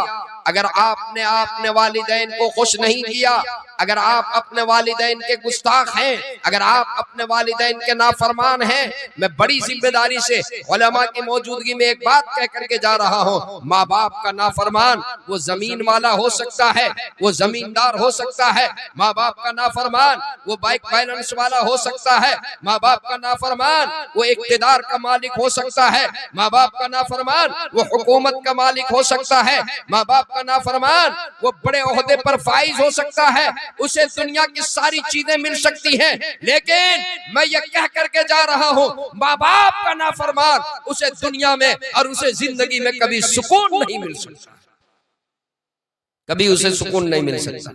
अगर आपने अपने वालिदैन को खुश नहीं किया, अगर आप अपने वालिदैन के गुस्ताख हैं, अगर आप अपने वालिदैन के नाफरमान हैं, मैं बड़ी जिम्मेदारी से उलमा की मौजूदगी में एक बात कह करके जा रहा हूँ, माँ बाप का नाफरमान वो जमीन वाला हो सकता है, वो जमींदार हो सकता है। माँ बाप का नाफरमान वो बाइक बैलेंस वाला हो सकता है। माँ बाप का नाफरमान वो इक्तिदार का मालिक हो सकता है। माँ बाप का नाफरमान वो हुकूमत का मालिक हो सकता है। माँ बाप का नाफरमान वो बड़े ओहदे पर फाइज हो सकता है, उसे दुनिया की सारी चीजें मिल सकती हैं, लेकिन मैं ये कह करके जा रहा हूँ, माँ बाप का नाफरमान उसे दुनिया में और उसे जिंदगी में कभी सुकून नहीं मिल सकता, कभी उसे सुकून नहीं मिल सकता।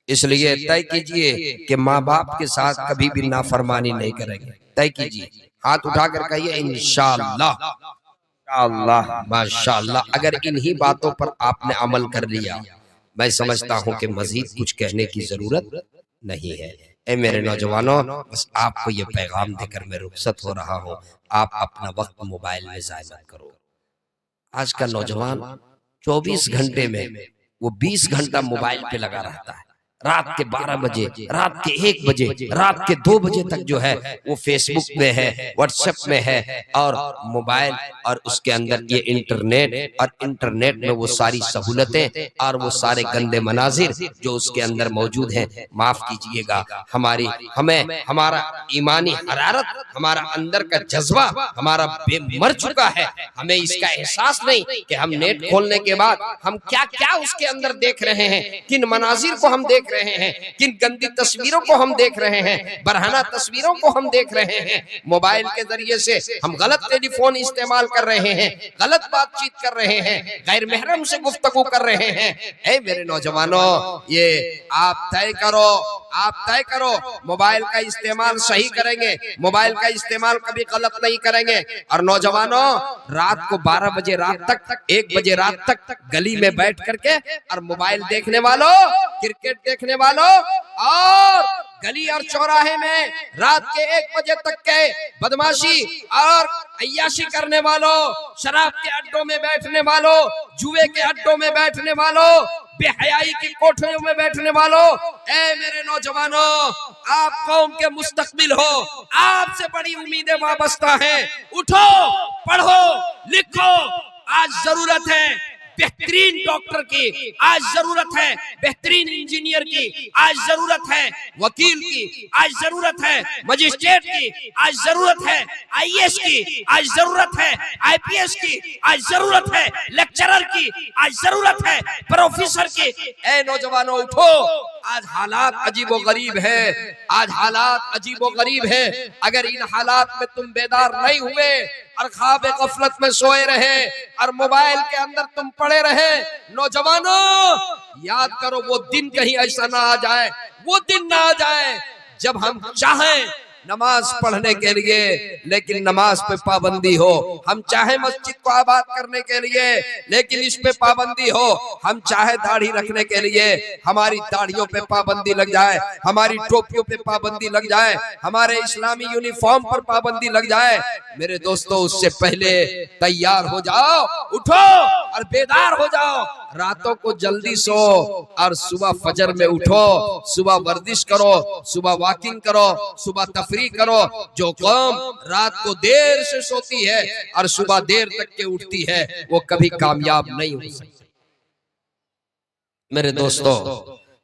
इसलिए तय कीजिए कि माँ बाप के साथ कभी भी नाफरमानी नहीं करेंगे। तय कीजिए, हाथ उठाकर कहिए इंशाअल्लाह, माशाअल्लाह। अगर इन्हीं बातों पर आपने अमल कर लिया, मैं समझता हूं कि मजीद कुछ कहने की जरूरत नहीं है। ए मेरे नौजवानों, बस आपको ये पैगाम देकर मैं रुखसत हो रहा हूं, आप अपना वक्त मोबाइल में ज़ाया मत करो। आज का नौजवान 24 घंटे में वो 20 घंटा मोबाइल पे लगा रहता है। रात के 12 बजे, रात के 1 बजे, रात के 2 बजे तक जो है वो फेसबुक में है, व्हाट्सएप में है, और मोबाइल और उसके अंदर ये इंटरनेट, और इंटरनेट में वो सारी सहूलतें और वो सारे गंदे मनाजिर जो उसके अंदर मौजूद हैं। माफ कीजिएगा, हमें हमारा ईमानी हरारत, हमारा अंदर का जज्बा हमारा मर चुका है। हमें इसका एहसास नहीं कि हम नेट खोलने के बाद हम क्या क्या उसके अंदर देख रहे हैं, किन मनाजिर को हम देख रहे हैं, किन गंदी तस्वीरों को हम देख रहे हैं, बरहाना तस्वीरों को हम देख रहे हैं। मोबाइल के जरिए से हम गलत टेलीफोन इस्तेमाल कर रहे हैं, गलत बातचीत कर रहे हैं, गैर महरम से गुफ्तगू कर रहे हैं। ऐ मेरे नौजवानों, ये आप तय करो, आप तय करो, मोबाइल का इस्तेमाल सही करेंगे, मोबाइल का इस्तेमाल कभी गलत नहीं करेंगे। और नौजवानों, रात को 12 बजे रात तक, 1 बजे रात तक गली में बैठ करके और मोबाइल देखने वालों, क्रिकेट देखने वालों, और गली और चौराहे में रात के 1 बजे तक के बदमाशी और अय्याशी करने वालों, शराब के अड्डों में बैठने वालों, जुए के अड्डों में बैठने वालों, बेहयाई की कोठरियों में बैठने वालों, ऐ मेरे नौजवानों, आप कौम के मुस्तकबिल हो, आपसे बड़ी उम्मीदें वाबस्ता हैं। उठो, पढ़ो, लिखो। आज जरूरत है बेहतरीन डॉक्टर की, आज जरूरत है बेहतरीन इंजीनियर की, आज जरूरत है वकील की, आज जरूरत है मजिस्ट्रेट की, आज जरूरत है आईएएस की, आज जरूरत है आईपीएस की, आज जरूरत है लेक्चरर की, आज जरूरत है प्रोफेसर की। ऐ नौजवानों, उठो। आज हालात अजीबो गरीब है, आज हालात अजीबो गरीब है। अगर इन हालात में तुम बेदार नहीं हुए और ख्वाब गफलत में सोए रहे और मोबाइल के अंदर तुम पड़े रहे, नौजवानों याद करो, वो दिन कहीं ऐसा ना आ जाए, वो दिन ना आ जाए जब हम चाहें नमाज पढ़ने के लिए लेकिन नमाज पे पाबंदी हो, हम चाहे मस्जिद को आबाद करने के लिए लेकिन इस पे पाबंदी हो, हम चाहे दाढ़ी रखने के लिए हमारी दाढ़ियों पे पाबंदी लग जाए, हमारी टोपियों पे पाबंदी लग जाए, हमारे इस्लामी यूनिफॉर्म पर पाबंदी लग जाए। मेरे दोस्तों, उससे पहले तैयार हो जाओ, उठो और बेदार हो जाओ। रातों को जल्दी सो और सुबह फजर में उठो, सुबह वर्जिश करो, सुबह वॉकिंग करो, सुबह तफरी करो। जो कौम रात को देर से सोती है और सुबह देर तक के उठती है, वो कभी कामयाब नहीं हो सकती। मेरे दोस्तों,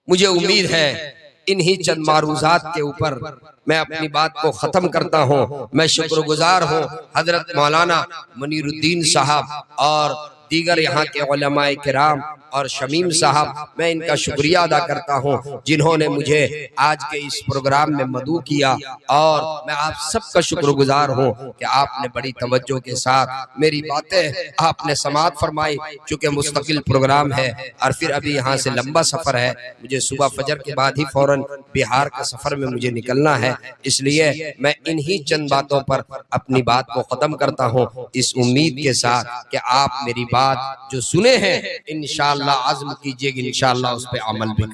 मुझे उम्मीद है इन्हीं चंद मारूजात के ऊपर मैं अपनी बात को खत्म करता हूँ। मैं शुक्रगुजार हूँ हजरत मौलाना मुनीरुद्दीन साहब और दीगर यहाँ के उलमाए किराम और शमीम साहब, मैं इनका शुक्रिया अदा करता हूँ जिन्होंने मुझे आज के इस प्रोग्राम में मदऊ किया। और मैं आप सबका शुक्रगुजार हूँ कि आपने बड़ी तवज्जो के साथ मेरी बातें आपने समाअत फरमाई। चूंकि मुस्तकिल प्रोग्राम है और फिर अभी यहाँ से लंबा सफर है, मुझे सुबह फजर के बाद ही फौरन बिहार का सफर में मुझे निकलना है, इसलिए मैं इन्हीं चंद बातों पर अपनी बात को खत्म करता हूँ, इस उम्मीद के साथ कि आप मेरी बात जो सुने हैं इंशाअल्लाह आज़म कीजिएगा, इंशाअल्लाह उस पे अमल भी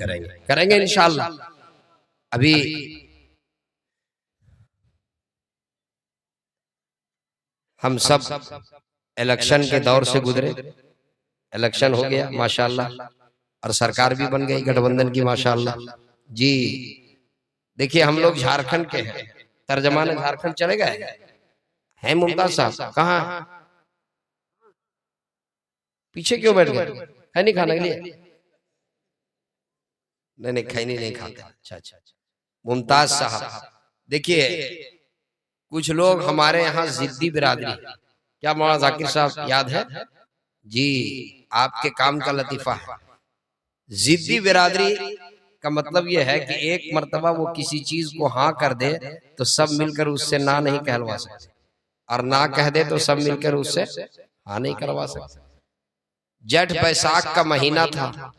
करेंगे इंशाअल्लाह। अभी हम सब इलेक्शन के दौर से गुजरे, इलेक्शन हो गया माशाअल्लाह और सरकार भी बन गई गठबंधन की माशाअल्लाह। जी देखिए हम लोग झारखंड के हैं, तर्जमान झारखंड चले गए हैं मुमताज साहब, कहाँ पीछे क्यों बैठ गए? है नहीं खाने के लिए? नहीं खैनी नहीं खाते। अच्छा अच्छा, मुमताज साहब देखिए कुछ लोग हमारे यहाँ जिद्दी बिरादरी, क्या मौलाना जाकिर साहब याद है जी? आपके काम का लतीफा है। जिद्दी बिरादरी का मतलब यह है कि एक मर्तबा वो किसी चीज को हाँ कर दे तो सब मिलकर उससे ना नहीं कहलवा सकते, और ना कह दे तो सब मिलकर उससे हाँ नहीं करवा सकते। जेठ बैसाख का महीना था,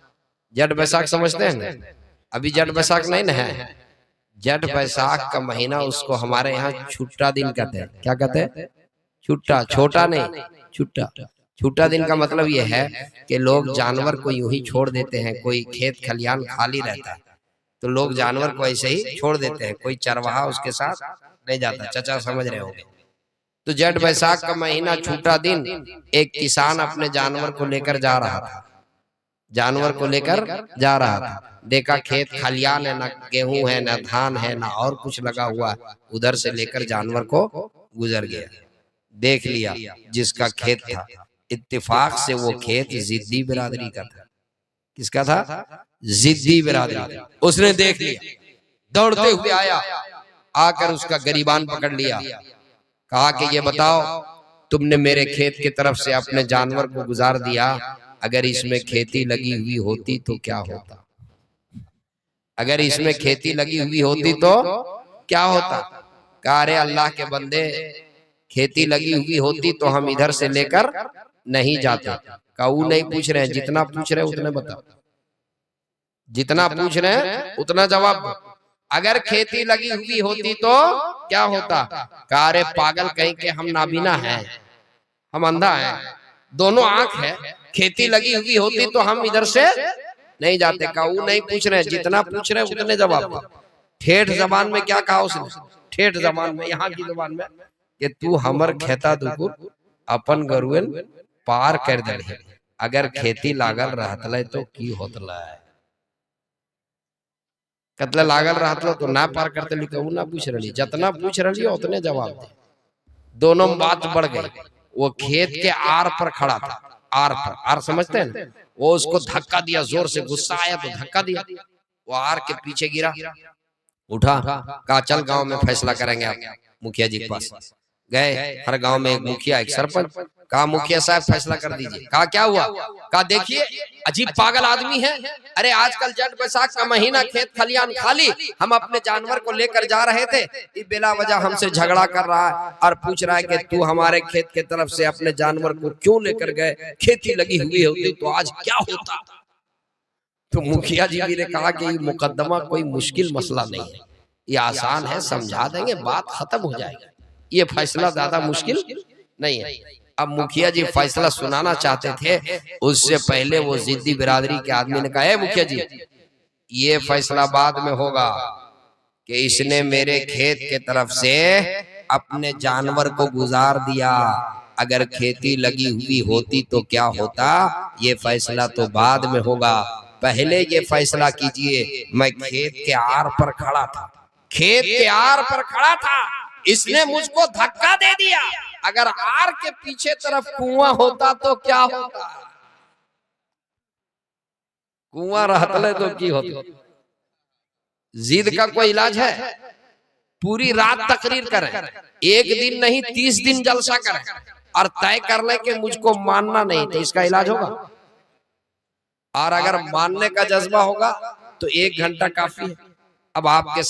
जेठ बैसाख समझते हैं ना? अभी जेठ बैसाख नहीं ना है, जेठ बैसाख का महीना उसको हमारे यहाँ छुट्टा दिन कहते हैं। क्या कहते हैं? छुट्टा, छोटा नहीं छुट्टा। छुट्टा दिन का मतलब यह है कि लोग जानवर को यूं ही छोड़ देते हैं, कोई खेत खलियान खाली रहता है तो लोग जानवर को ऐसे ही छोड़ देते हैं, कोई चरवाहा उसके साथ नहीं जाता। चाचा समझ रहे होंगे। तो जेठ बैसाख का महीना छूटा दिन, एक किसान अपने जानवर को लेकर जा रहा था, जानवर को लेकर जा रहा था, देखा खेत खलियान है, ना गेहूं है ना धान है ना और कुछ लगा हुआ, उधर से लेकर जानवर को गुजर गया। देख लिया जिसका खेत था, इत्तेफाक से वो खेत जिद्दी बिरादरी का था। किसका था? जिद्दी बिरादरी। उसने देख लिया, दौड़ते हुए आया, आकर उसका गरीबान पकड़ लिया, कहा कि ये बताओ तुमने मेरे खेत की तरफ से अपने जानवर को गुजार दिया, अगर इसमें खेती लगी हुई होती तो क्या होता? अगर इसमें खेती लगी हुई होती तो क्या होता? कहा अरे अल्लाह के बंदे, खेती लगी हुई होती तो हम इधर से लेकर नहीं जाते। का वो नहीं पूछ रहे हैं, जितना पूछ रहे हैं उतने बताओ, जितना पूछ रहे हैं उतना जवाब दो। अगर खेती लगी हुई होती तो क्या होता? कहा अरे पागल कहीं के, हम नाबीना हैं, हम अंधा हैं, दोनों आंख है, खेती लगी हुई होती तो हम इधर से नहीं जाते। का वो नहीं पूछ रहे हैं, जितना पूछ रहे हैं उतने जवाब दो। ठेठ जबान में क्या कहा उसने? ठेठ जबान में, यहाँ की जबान में, कि तू हमर खेता दुकुर अपन गरुएन पार कर दे, अगर खेती लागल रहतले तो की होतला है? कतले लागल रहतलो तो ना पार करते, लिखो ना पूछ रही, जितना पूछ रही उतने जवाब दे। दोनों बात बढ़ गई। वो खेत के आर पर खड़ा था, आर पर, आर समझते हैं ना? वो उसको धक्का दिया, जोर से गुस्सा आया तो धक्का दिया, वो आर के पीछे गिरा, उठा, कहा चल गांव में फैसला करेंगे आप मुखिया जी के पास। गए, हर गांव में एक मुखिया एक सरपंच, कहा मुखिया साहब फैसला कर दीजिए। कहा क्या हुआ? कहा देखिए अजीब पागल आदमी है, अरे आजकल जेठ बैसाख का महीना, खेत खलियान खाली, हम अपने जानवर को लेकर जा रहे थे, बिला वजह हमसे झगड़ा कर रहा है और पूछ रहा है कि तू हमारे खेत की तरफ से अपने जानवर को क्यों लेकर गए? खेती लगी हुई होती तो आज क्या होता? तो मुखिया जी ने कहा कि ये मुकदमा कोई मुश्किल मसला नहीं है, ये आसान है, समझा देंगे, बात खत्म हो जाएगी, ये फैसला ज्यादा मुश्किल नहीं है। अब मुखिया जी फैसला सुनाना चाहते थे, उससे पहले वो जिद्दी बिरादरी के आदमी ने कहा मुखिया जी ये फैसला बाद में होगा कि इसने मेरे खेत के तरफ से अपने जानवर को गुजार दिया, अगर खेती लगी हुई होती तो क्या होता, ये फैसला तो बाद में होगा, पहले ये फैसला कीजिए। मैं खेत के आर पर खड़ा था, खेत के आर पर खड़ा था, इसने मुझको धक्का दे दिया, अगर आर के पीछे तरफ कुआं होता तो क्या होता? कुआं रहतले तो की होता? जिद का कोई इलाज है? पूरी रात तकरीर करें, एक दिन नहीं 30 दिन जलसा करें और तय कर ले कि मुझको मानना नहीं, तो इसका इलाज होगा? और अगर मानने का जज्बा होगा तो 1 घंटा काफी है। अब आपके